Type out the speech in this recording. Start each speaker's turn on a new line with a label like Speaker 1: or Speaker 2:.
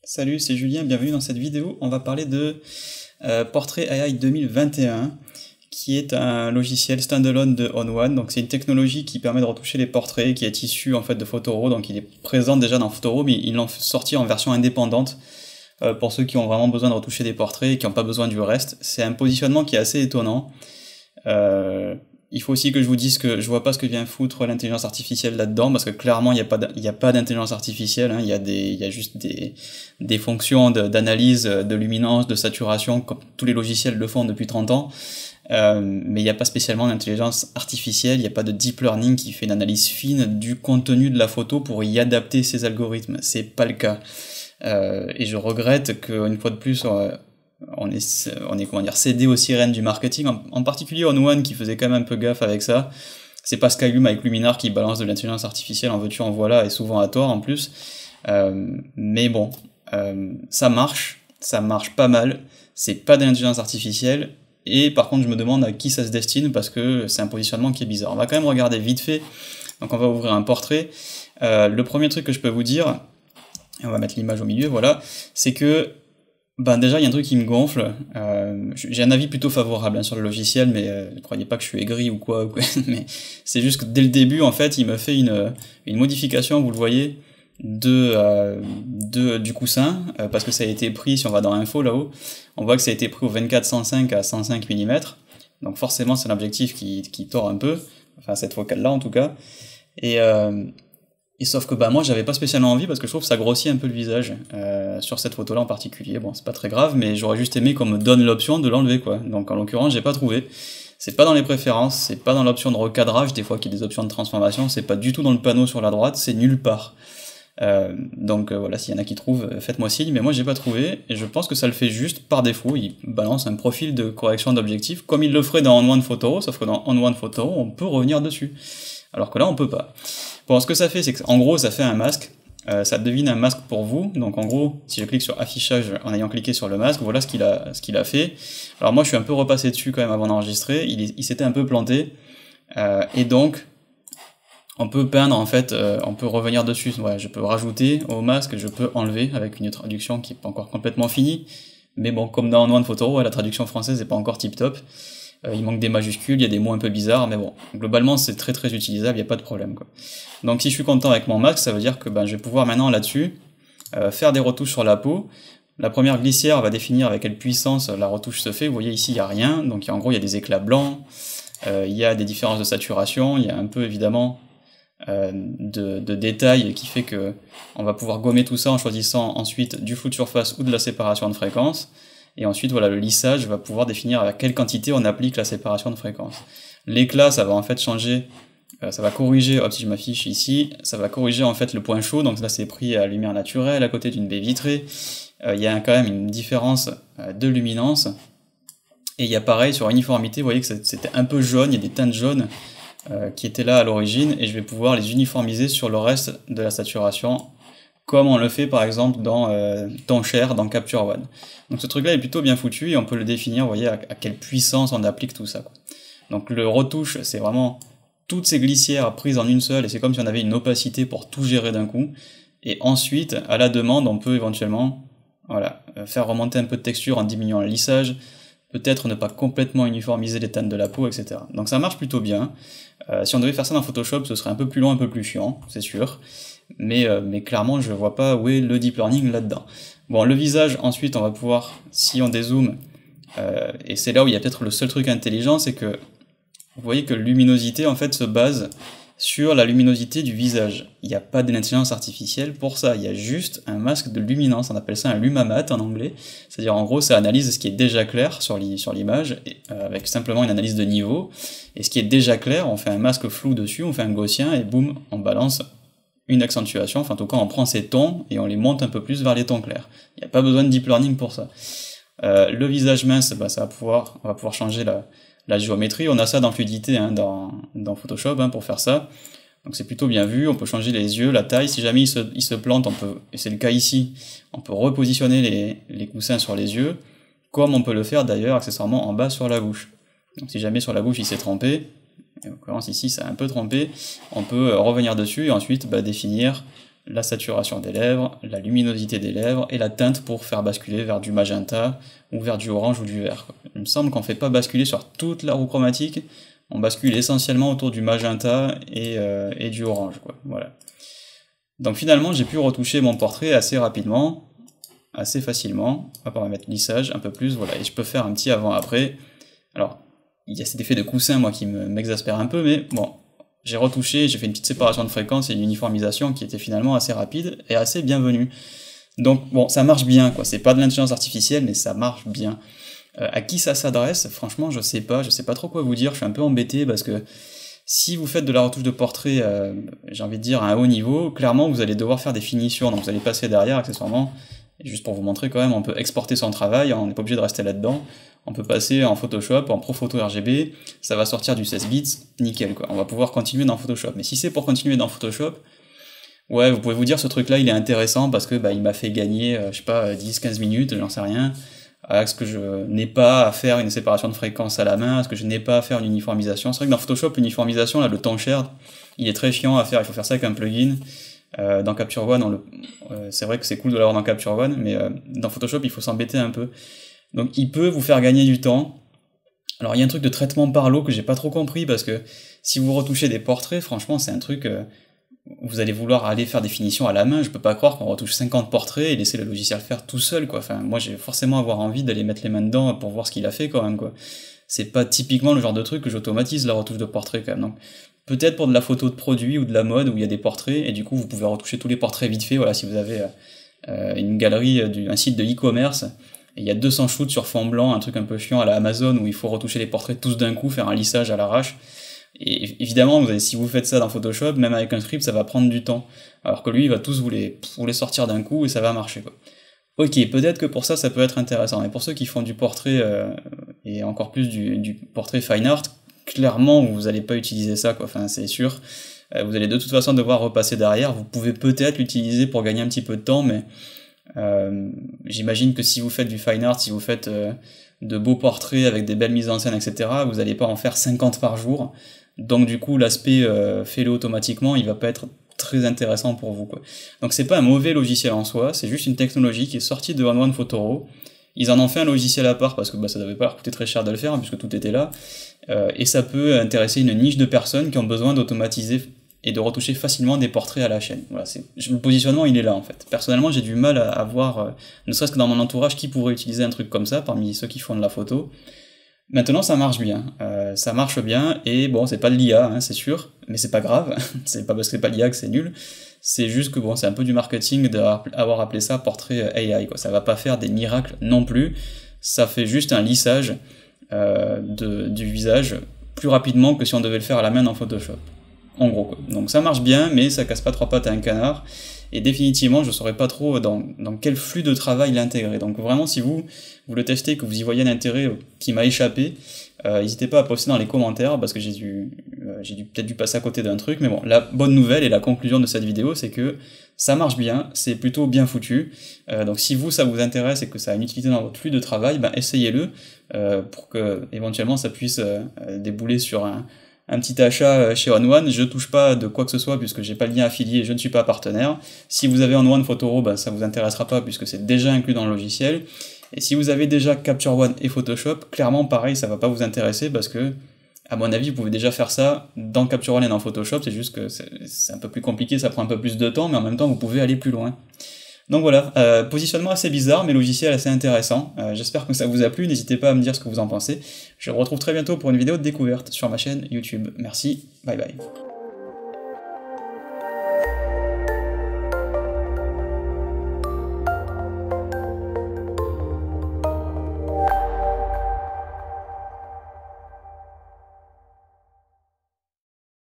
Speaker 1: Salut, c'est Julien, bienvenue dans cette vidéo. On va parler de Portrait AI 2021, qui est un logiciel standalone de ON1. Donc c'est une technologie qui permet de retoucher les portraits, qui est issue en fait de Photoro. Donc il est présent déjà dans Photoro, mais ils l'ont sorti en version indépendante pour ceux qui ont vraiment besoin de retoucher des portraits et qui n'ont pas besoin du reste. C'est un positionnement qui est assez étonnant. Il faut aussi que je vous dise que je vois pas ce que vient foutre l'intelligence artificielle là-dedans, parce que clairement il n'y a pas d'intelligence artificielle, hein. Il y a juste des fonctions d'analyse, de luminance, de saturation, comme tous les logiciels le font depuis 30 ans, mais il n'y a pas spécialement d'intelligence artificielle, il n'y a pas de deep learning qui fait une analyse fine du contenu de la photo pour y adapter ses algorithmes, c'est pas le cas. Et je regrette qu'une fois de plus, on est comment dire, cédé aux sirènes du marketing, en particulier ON1 qui faisait quand même un peu gaffe avec ça. C'est pas Skylum avec Luminar qui balance de l'intelligence artificielle en veux-tu en voilà, et souvent à tort en plus. Mais bon, ça marche pas mal, c'est pas de l'intelligence artificielle, et par contre je me demande à qui ça se destine, parce que c'est un positionnement qui est bizarre. On va quand même regarder vite fait, donc on va ouvrir un portrait. Le premier truc que je peux vous dire, et on va mettre l'image au milieu, voilà, c'est que déjà il y a un truc qui me gonfle, j'ai un avis plutôt favorable hein, sur le logiciel, mais ne croyez pas que je suis aigri ou quoi, mais c'est juste que dès le début en fait il me fait une modification, vous le voyez, du coussin, parce que ça a été pris, si on va dans info là-haut, on voit que ça a été pris au 24-105 à 105 mm, donc forcément c'est un objectif qui tord un peu, enfin cette focale là en tout cas, et sauf que moi j'avais pas spécialement envie parce que je trouve que ça grossit un peu le visage sur cette photo là en particulier. Bon, c'est pas très grave, mais j'aurais juste aimé qu'on me donne l'option de l'enlever quoi. Donc en l'occurrence j'ai pas trouvé. C'est pas dans les préférences, c'est pas dans l'option de recadrage, des fois qu'il y a des options de transformation, c'est pas du tout dans le panneau sur la droite, c'est nulle part. Donc voilà, s'il y en a qui trouvent, faites-moi signe, mais moi j'ai pas trouvé, et je pense que ça le fait juste par défaut, il balance un profil de correction d'objectif, comme il le ferait dans ON1 Photoro, sauf que dans ON1 Photoro on peut revenir dessus, alors que là on peut pas. Bon, ce que ça fait, c'est qu'en gros ça fait un masque, ça devine un masque pour vous, donc en gros, si je clique sur affichage en ayant cliqué sur le masque, voilà ce qu'il a fait. Alors moi je suis un peu repassé dessus quand même avant d'enregistrer, il s'était un peu planté, et donc on peut peindre en fait, on peut revenir dessus, ouais, je peux rajouter au masque, je peux enlever avec une traduction qui est pas encore complètement finie, mais bon, comme dans ON1 Photoro, la traduction française n'est pas encore tip top, il manque des majuscules, il y a des mots un peu bizarres, mais bon, globalement c'est très très utilisable, il n'y a pas de problème quoi. Donc si je suis content avec mon masque, ça veut dire que je vais pouvoir maintenant là-dessus faire des retouches sur la peau. La première glissière va définir avec quelle puissance la retouche se fait, vous voyez ici il n'y a rien, donc en gros il y a des éclats blancs, il y a des différences de saturation, il y a un peu évidemment de détails qui fait que on va pouvoir gommer tout ça en choisissant ensuite du flou de surface ou de la séparation de fréquence, et ensuite voilà, le lissage va pouvoir définir à quelle quantité on applique la séparation de fréquence. L'éclat, ça va en fait changer, ça va corriger, hop si je m'affiche ici, ça va corriger en fait le point chaud, donc là c'est pris à lumière naturelle à côté d'une baie vitrée, il y a quand même une différence de luminance, et il y a pareil sur uniformité, vous voyez que c'était un peu jaune, il y a des teintes jaunes qui étaient là à l'origine, et je vais pouvoir les uniformiser sur le reste de la saturation, comme on le fait par exemple dans Tonshare, dans Capture One. Donc ce truc là est plutôt bien foutu, et on peut le définir, vous voyez à quelle puissance on applique tout ça quoi. Donc le retouche, c'est vraiment toutes ces glissières prises en une seule, et c'est comme si on avait une opacité pour tout gérer d'un coup, et ensuite à la demande on peut éventuellement voilà, faire remonter un peu de texture en diminuant le lissage, peut-être ne pas complètement uniformiser les teintes de la peau, etc. Donc ça marche plutôt bien. Si on devait faire ça dans Photoshop, ce serait un peu plus long, un peu plus chiant, c'est sûr, mais clairement je vois pas où est le deep learning là-dedans. Bon, le visage, ensuite on va pouvoir, si on dézoome, et c'est là où il y a peut-être le seul truc intelligent, c'est que vous voyez que la luminosité en fait se base sur la luminosité du visage. Il n'y a pas d'intelligence artificielle pour ça, il y a juste un masque de luminance, on appelle ça un lumamat en anglais, c'est-à-dire en gros ça analyse ce qui est déjà clair sur l'image, avec simplement une analyse de niveau, et ce qui est déjà clair, on fait un masque flou dessus, on fait un gaussien, et boum, on balance une accentuation, enfin en tout cas on prend ces tons, et on les monte un peu plus vers les tons clairs. Il n'y a pas besoin de deep learning pour ça. Le visage mince, on va pouvoir changer la géométrie, on a ça dans Fluidité, hein, dans Photoshop hein, pour faire ça, donc c'est plutôt bien vu, on peut changer les yeux, la taille, si jamais il se plante, on peut, et c'est le cas ici, on peut repositionner les coussins sur les yeux, comme on peut le faire d'ailleurs accessoirement en bas sur la bouche. Donc si jamais sur la bouche il s'est trompé, en l'occurrence ici ça a un peu trompé, on peut revenir dessus et ensuite définir la saturation des lèvres, la luminosité des lèvres et la teinte pour faire basculer vers du magenta ou vers du orange ou du vert. Il me semble qu'on ne fait pas basculer sur toute la roue chromatique, on bascule essentiellement autour du magenta et du orange, quoi. Voilà. Donc finalement j'ai pu retoucher mon portrait assez rapidement, assez facilement. Hop, on va mettre lissage un peu plus, voilà, et je peux faire un petit avant-après. Alors, il y a cet effet de coussin moi qui m'exaspère un peu, mais bon, j'ai retouché, j'ai fait une petite séparation de fréquence et une uniformisation qui était finalement assez rapide et assez bienvenue. Donc bon, ça marche bien, quoi. C'est pas de l'intelligence artificielle, mais ça marche bien. À qui ça s'adresse? Franchement, je sais pas trop quoi vous dire, je suis un peu embêté parce que si vous faites de la retouche de portrait, j'ai envie de dire, à un haut niveau, clairement vous allez devoir faire des finitions, donc vous allez passer derrière accessoirement, et juste pour vous montrer quand même, on peut exporter son travail, on n'est pas obligé de rester là-dedans, on peut passer en Photoshop, en Pro Photo RGB, ça va sortir du 16 bits, nickel quoi, on va pouvoir continuer dans Photoshop. Mais si c'est pour continuer dans Photoshop, ouais, vous pouvez vous dire ce truc-là il est intéressant parce que il m'a fait gagner, je sais pas, 10-15 minutes, j'en sais rien. Est-ce que je n'ai pas à faire une séparation de fréquence à la main? Est-ce que je n'ai pas à faire une uniformisation? C'est vrai que dans Photoshop, l'uniformisation, là, le temps shared, il est très chiant à faire, il faut faire ça avec un plugin. Dans Capture One, c'est vrai que c'est cool de l'avoir dans Capture One, mais dans Photoshop, il faut s'embêter un peu. Donc il peut vous faire gagner du temps. Alors il y a un truc de traitement par l'eau que j'ai pas trop compris, parce que si vous retouchez des portraits, franchement, c'est un truc... vous allez vouloir aller faire des finitions à la main, je peux pas croire qu'on retouche 50 portraits et laisser le logiciel faire tout seul, quoi. Enfin, moi j'ai forcément avoir envie d'aller mettre les mains dedans pour voir ce qu'il a fait quand même, quoi. C'est pas typiquement le genre de truc que j'automatise la retouche de portrait quand même. Donc peut-être pour de la photo de produit ou de la mode où il y a des portraits, et du coup vous pouvez retoucher tous les portraits vite fait, voilà, si vous avez une galerie, un site de e-commerce, et il y a 200 shoots sur fond blanc, un truc un peu chiant à la Amazon où il faut retoucher les portraits tous d'un coup, faire un lissage à l'arrache. Et évidemment, si vous faites ça dans Photoshop, même avec un script, ça va prendre du temps. Alors que lui, il va tous vous les sortir d'un coup et ça va marcher, quoi. Ok, peut-être que pour ça, ça peut être intéressant. Mais pour ceux qui font du portrait, et encore plus du portrait fine art, clairement, vous n'allez pas utiliser ça, quoi. Enfin, c'est sûr. Vous allez de toute façon devoir repasser derrière. Vous pouvez peut-être l'utiliser pour gagner un petit peu de temps, mais j'imagine que si vous faites du fine art, si vous faites de beaux portraits avec des belles mises en scène, etc., vous n'allez pas en faire 50 par jour. Donc du coup, l'aspect fais-le automatiquement, il va pas être très intéressant pour vous, quoi. Donc c'est pas un mauvais logiciel en soi, c'est juste une technologie qui est sortie de OneOne Photoro. Ils en ont fait un logiciel à part parce que ça devait pas leur coûter très cher de le faire puisque tout était là. Et ça peut intéresser une niche de personnes qui ont besoin d'automatiser et de retoucher facilement des portraits à la chaîne. Voilà, le positionnement il est là en fait. Personnellement j'ai du mal à voir, ne serait-ce que dans mon entourage, qui pourrait utiliser un truc comme ça parmi ceux qui font de la photo. Maintenant ça marche bien, et bon c'est pas de l'IA, hein, c'est sûr, mais c'est pas grave, c'est pas parce que c'est pas l'IA que c'est nul, c'est juste que bon c'est un peu du marketing d'avoir appelé ça portrait AI, quoi. Ça va pas faire des miracles non plus, ça fait juste un lissage du visage plus rapidement que si on devait le faire à la main dans Photoshop. En gros, quoi. Donc ça marche bien, mais ça casse pas trois pattes à un canard, et définitivement je saurais pas trop dans quel flux de travail l'intégrer. Donc vraiment si vous le testez, que vous y voyez un intérêt qui m'a échappé, n'hésitez pas à poster dans les commentaires, parce que j'ai peut-être dû passer à côté d'un truc, mais bon, la bonne nouvelle et la conclusion de cette vidéo, c'est que ça marche bien, c'est plutôt bien foutu. Donc si ça vous intéresse et que ça a une utilité dans votre flux de travail, essayez-le, pour que éventuellement ça puisse débouler sur un petit achat chez OneOne. Je touche pas de quoi que ce soit puisque j'ai pas le lien affilié, je ne suis pas partenaire. Si vous avez OneOne Photoro, ça vous intéressera pas puisque c'est déjà inclus dans le logiciel. Et si vous avez déjà Capture One et Photoshop, clairement pareil, ça va pas vous intéresser parce que, à mon avis, vous pouvez déjà faire ça dans Capture One et dans Photoshop, c'est juste que c'est un peu plus compliqué, ça prend un peu plus de temps, mais en même temps vous pouvez aller plus loin. Donc voilà, positionnement assez bizarre, mais logiciel assez intéressant. J'espère que ça vous a plu, n'hésitez pas à me dire ce que vous en pensez. Je vous retrouve très bientôt pour une vidéo de découverte sur ma chaîne YouTube. Merci, bye bye.